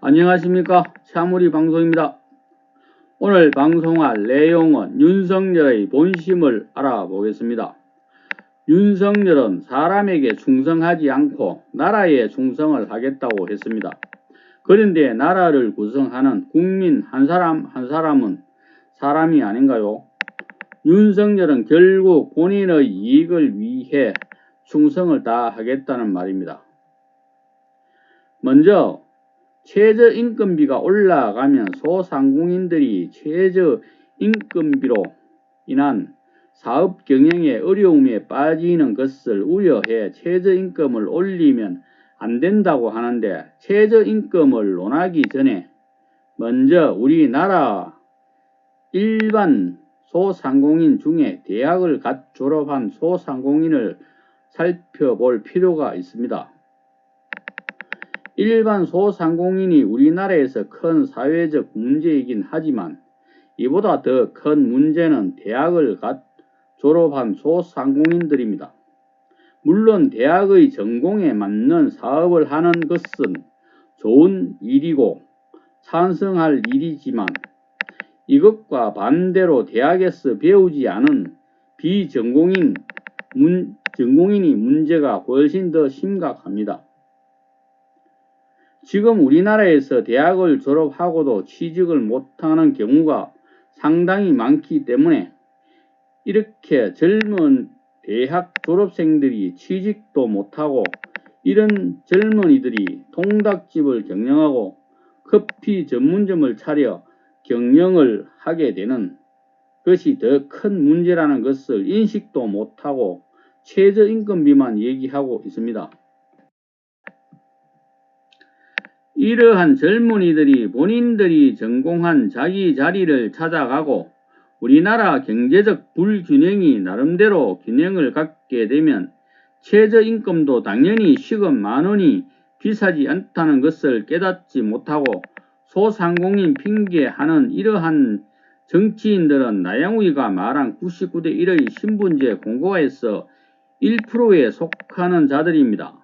안녕하십니까, 차무리 방송입니다. 오늘 방송할 내용은 윤석열의 본심을 알아보겠습니다. 윤석열은 사람에게 충성하지 않고 나라에 충성을 하겠다고 했습니다. 그런데 나라를 구성하는 국민 한 사람 한 사람은 사람이 아닌가요? 윤석열은 결국 본인의 이익을 위해 충성을 다하겠다는 말입니다. 먼저 최저임금비가 올라가면 소상공인들이 최저임금비로 인한 사업 경영의 어려움에 빠지는 것을 우려해 최저임금을 올리면 안 된다고 하는데, 최저임금을 논하기 전에 먼저 우리나라 일반 소상공인 중에 대학을 갓 졸업한 소상공인을 살펴볼 필요가 있습니다. 일반 소상공인이 우리나라에서 큰 사회적 문제이긴 하지만 이보다 더 큰 문제는 대학을 갓 졸업한 소상공인들입니다. 물론 대학의 전공에 맞는 사업을 하는 것은 좋은 일이고 찬성할 일이지만, 이것과 반대로 대학에서 배우지 않은 비전공인이 문제가 훨씬 더 심각합니다. 지금 우리나라에서 대학을 졸업하고도 취직을 못하는 경우가 상당히 많기 때문에 이렇게 젊은 대학 졸업생들이 취직도 못하고 이런 젊은이들이 통닭집을 경영하고 커피 전문점을 차려 경영을 하게 되는 것이 더 큰 문제라는 것을 인식도 못하고 최저임금비만 얘기하고 있습니다. 이러한 젊은이들이 본인들이 전공한 자기 자리를 찾아가고 우리나라 경제적 불균형이 나름대로 균형을 갖게 되면 최저임금도 당연히 시급 만원이 비싸지 않다는 것을 깨닫지 못하고 소상공인 핑계하는 이러한 정치인들은 나영우이가 말한 99대 1의 신분제 공고가에서 1%에 속하는 자들입니다.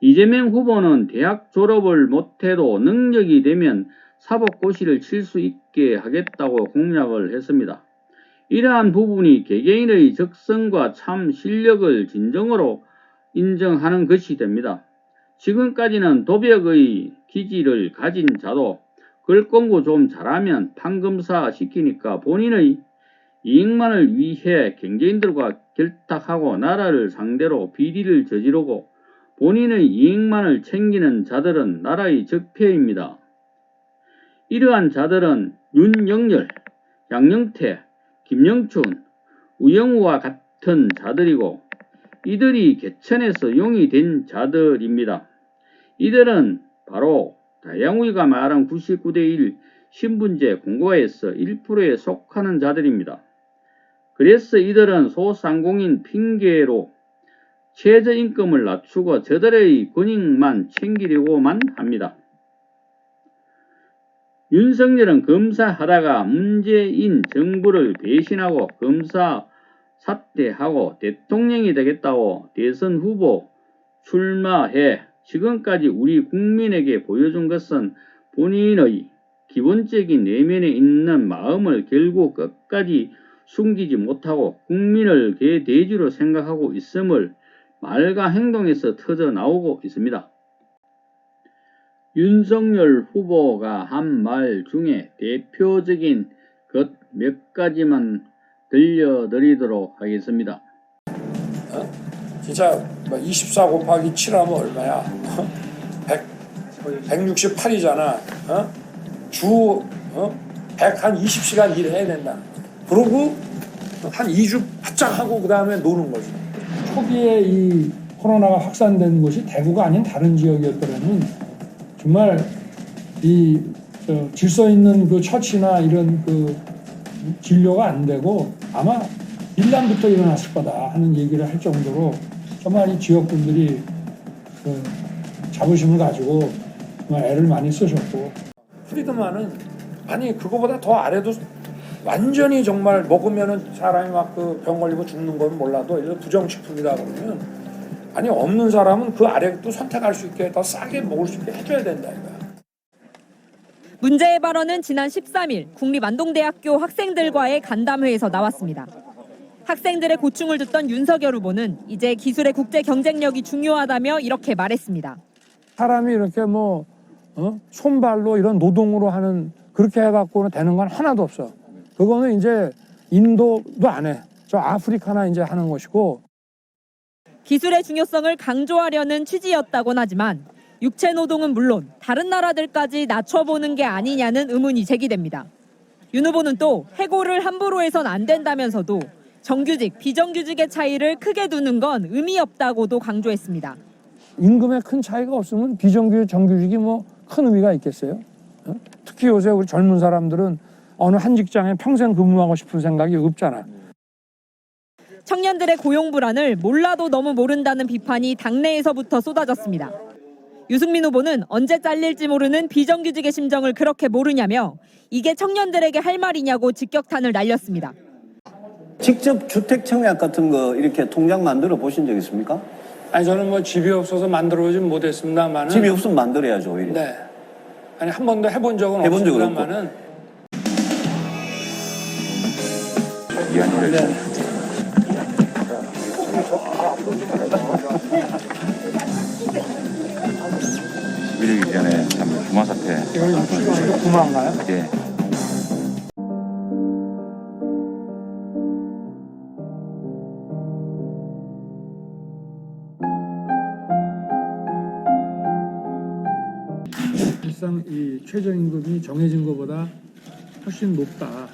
이재명 후보는 대학 졸업을 못해도 능력이 되면 사법고시를 칠 수 있게 하겠다고 공약을 했습니다. 이러한 부분이 개개인의 적성과 참 실력을 진정으로 인정하는 것이 됩니다. 지금까지는 도벽의 기질을 가진 자도 글 공부 좀 잘하면 판검사 시키니까 본인의 이익만을 위해 경제인들과 결탁하고 나라를 상대로 비리를 저지르고 본인의 이익만을 챙기는 자들은 나라의 적폐입니다. 이러한 자들은 윤영열, 양영태, 김영춘, 우영우와 같은 자들이고 이들이 개천에서 용이 된 자들입니다. 이들은 바로 나영우이가 말한 99대 1 신분제 공고에서 1%에 속하는 자들입니다. 그래서 이들은 소상공인 핑계로 최저임금을 낮추고 저들의 권익만 챙기려고만 합니다. 윤석열은 검사하다가 문재인 정부를 배신하고 검사 사퇴하고 대통령이 되겠다고 대선 후보 출마해 지금까지 우리 국민에게 보여준 것은 본인의 기본적인 내면에 있는 마음을 결국 끝까지 숨기지 못하고 국민을 개돼지로 생각하고 있음을 말과 행동에서 터져 나오고 있습니다. 윤석열 후보가 한 말 중에 대표적인 것 몇 가지만 들려드리도록 하겠습니다. 진짜 24 곱하기 7하면 얼마야? 168이잖아. 주 120시간 일해야 된다. 그러고 한 2주 바짝 하고 그 다음에 노는 거지. 초기에 이 코로나가 확산된 곳이 대구가 아닌 다른 지역이었더라면 정말 이 질서 있는 그 처치나 이런 그 진료가 안 되고 아마 일난부터 일어났을 거다 하는 얘기를 할 정도로 정말 이 지역분들이 그 자부심을 가지고 정말 애를 많이 쓰셨고, 프리드만은 아니 그거보다 더 아래도 완전히 정말 먹으면은 사람이 막 그 병 걸리고 죽는 건 몰라도 이런 부정식품이다 그러면 아니 없는 사람은 그 아래도 선택할 수 있게 더 싸게 먹을 수 있게 해줘야 된다 이거야. 문제의 발언은 지난 13일 국립안동대학교 학생들과의 간담회에서 나왔습니다. 학생들의 고충을 듣던 윤석열 후보는 이제 기술의 국제 경쟁력이 중요하다며 이렇게 말했습니다. 사람이 이렇게 손발로 이런 노동으로 하는 그렇게 해갖고는 되는 건 하나도 없어. 그거는 이제 인도도 안 해. 저 아프리카나 이제 하는 것이고. 기술의 중요성을 강조하려는 취지였다곤 하지만 육체 노동은 물론 다른 나라들까지 낮춰보는 게 아니냐는 의문이 제기됩니다. 윤 후보는 또 해고를 함부로 해선 안 된다면서도 정규직, 비정규직의 차이를 크게 두는 건 의미 없다고도 강조했습니다. 임금에 큰 차이가 없으면 비정규직, 정규직이 큰 의미가 있겠어요? 특히 요새 우리 젊은 사람들은 어느 한 직장에 평생 근무하고 싶은 생각이 없잖아. 청년들의 고용 불안을 몰라도 너무 모른다는 비판이 당내에서부터 쏟아졌습니다. 유승민 후보는 언제 잘릴지 모르는 비정규직의 심정을 그렇게 모르냐며 이게 청년들에게 할 말이냐고 직격탄을 날렸습니다. 직접 주택 청약 같은 거 이렇게 통장 만들어 보신 적 있습니까? 아니 저는 집이 없어서 만들어보진 못했습니다만은. 집이 없으면 만들어야죠, 오히려. 네. 아니 한 번도 해본 적은 해본 적은 없습니다만은. 네. 일일 전에 참 부마 사태. 이거 구마인가요? 예. 일상 이 최저임금이 정해진 것보다 훨씬 높다.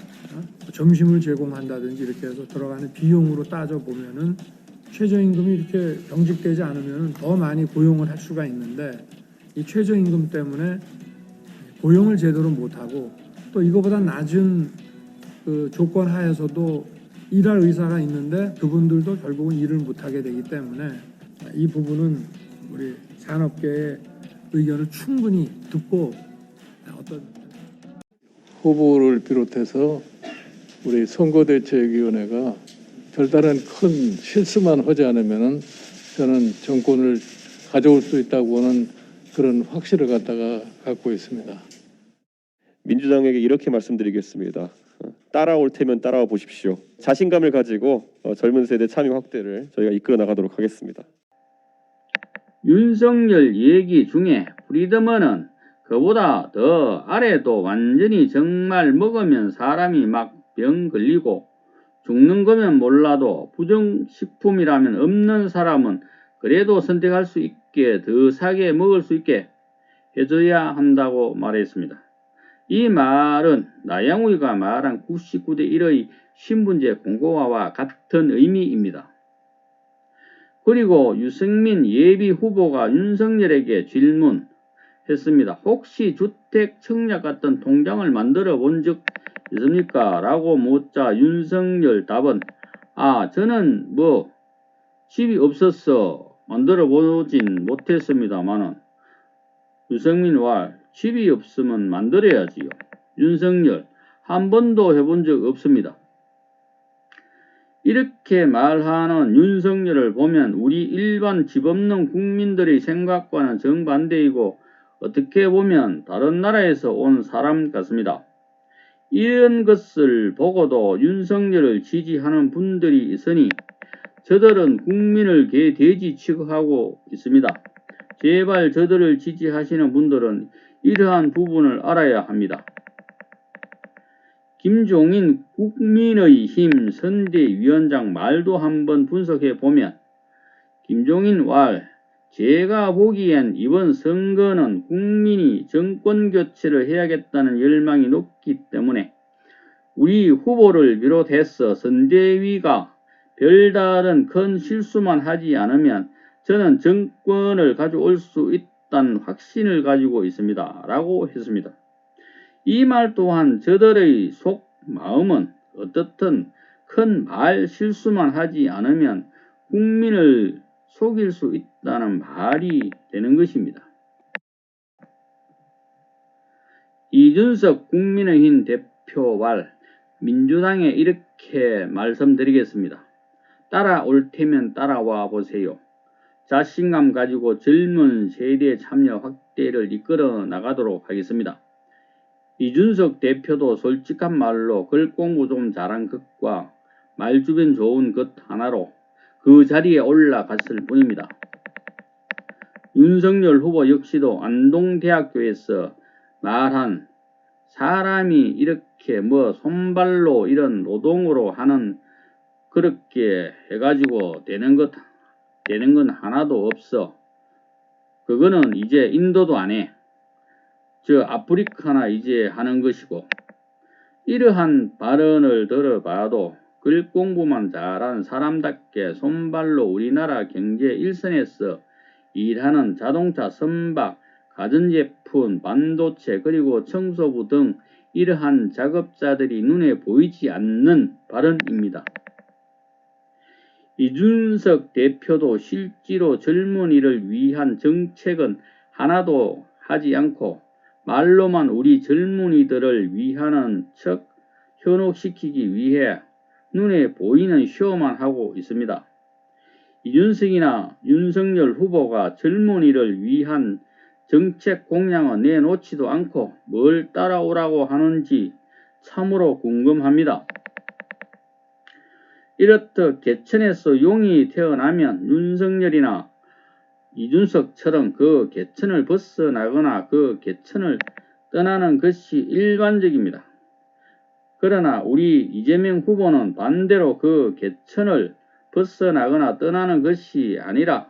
점심을 제공한다든지 이렇게 해서 들어가는 비용으로 따져 보면은 최저임금이 이렇게 경직되지 않으면 더 많이 고용을 할 수가 있는데 이 최저임금 때문에 고용을 제대로 못하고 또 이거보다 낮은 그 조건 하에서도 일할 의사가 있는데 그분들도 결국은 일을 못하게 되기 때문에 이 부분은 우리 산업계의 의견을 충분히 듣고 어떤 후보를 비롯해서 우리 선거대책위원회가 별다른 큰 실수만 하지 않으면은 저는 정권을 가져올 수 있다고 하는 그런 확신을 갖고 있습니다. 민주당에게 이렇게 말씀드리겠습니다. 따라올 테면 따라와 보십시오. 자신감을 가지고 젊은 세대 참여 확대를 저희가 이끌어 나가도록 하겠습니다. 윤석열 얘기 중에 프리드먼은 그보다 더 아래도 완전히 정말 먹으면 사람이 막 병 걸리고 죽는 거면 몰라도 부정식품이라면 없는 사람은 그래도 선택할 수 있게 더 싸게 먹을 수 있게 해줘야 한다고 말했습니다. 이 말은 나영우이가 말한 99대 1의 신분제 공고화와 같은 의미입니다. 그리고 유승민 예비 후보가 윤석열에게 질문했습니다. 혹시 주택 청약 같은 통장을 만들어 본 적 있습니까? 라고 묻자 윤석열 답은 저는 집이 없어서 만들어 보진 못했습니다만은 유승민 왈 집이 없으면 만들어야지요. 윤석열 한 번도 해본 적 없습니다. 이렇게 말하는 윤석열을 보면 우리 일반 집 없는 국민들의 생각과는 정반대이고 어떻게 보면 다른 나라에서 온 사람 같습니다. 이런 것을 보고도 윤석열을 지지하는 분들이 있으니 저들은 국민을 개돼지 취급하고 있습니다. 제발 저들을 지지하시는 분들은 이러한 부분을 알아야 합니다. 김종인 국민의힘 선대위원장 말도 한번 분석해 보면 김종인 왈 제가 보기엔 이번 선거는 국민이 정권교체를 해야겠다는 열망이 높기 때문에 우리 후보를 비롯해서 선대위가 별다른 큰 실수만 하지 않으면 저는 정권을 가져올 수 있다는 확신을 가지고 있습니다. 라고 했습니다. 이 말 또한 저들의 속마음은 어떻든 큰 말 실수만 하지 않으면 국민을 속일 수 있다는 말이 되는 것입니다. 이준석 국민의힘 대표 말 민주당에 이렇게 말씀드리겠습니다. 따라올 테면 따라와 보세요. 자신감 가지고 젊은 세대 참여 확대를 이끌어 나가도록 하겠습니다. 이준석 대표도 솔직한 말로 글 공부 좀 잘한 것과 말주변 좋은 것 하나로 그 자리에 올라갔을 뿐입니다. 윤석열 후보 역시도 안동대학교에서 말한 사람이 이렇게 손발로 이런 노동으로 하는 그렇게 해가지고 되는 건 하나도 없어. 그거는 이제 인도도 안 해. 아프리카나 이제 하는 것이고, 이러한 발언을 들어봐도 글 공부만 잘한 사람답게 손발로 우리나라 경제 일선에서 일하는 자동차 선박, 가전제품, 반도체 그리고 청소부 등 이러한 작업자들이 눈에 보이지 않는 발언입니다. 이준석 대표도 실제로 젊은이를 위한 정책은 하나도 하지 않고 말로만 우리 젊은이들을 위하는 척 현혹시키기 위해 눈에 보이는 쇼만 하고 있습니다. 이준석이나 윤석열 후보가 젊은이를 위한 정책 공약을 내놓지도 않고 뭘 따라오라고 하는지 참으로 궁금합니다. 이렇듯 개천에서 용이 태어나면 윤석열이나 이준석처럼 그 개천을 벗어나거나 그 개천을 떠나는 것이 일반적입니다. 그러나 우리 이재명 후보는 반대로 그 개천을 벗어나거나 떠나는 것이 아니라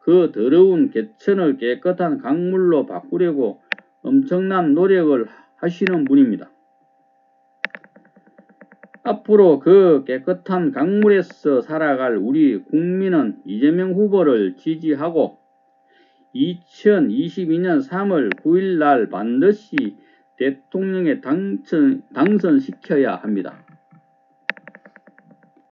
그 더러운 개천을 깨끗한 강물로 바꾸려고 엄청난 노력을 하시는 분입니다. 앞으로 그 깨끗한 강물에서 살아갈 우리 국민은 이재명 후보를 지지하고 2022년 3월 9일 날 반드시 대통령에 당선시켜야 합니다.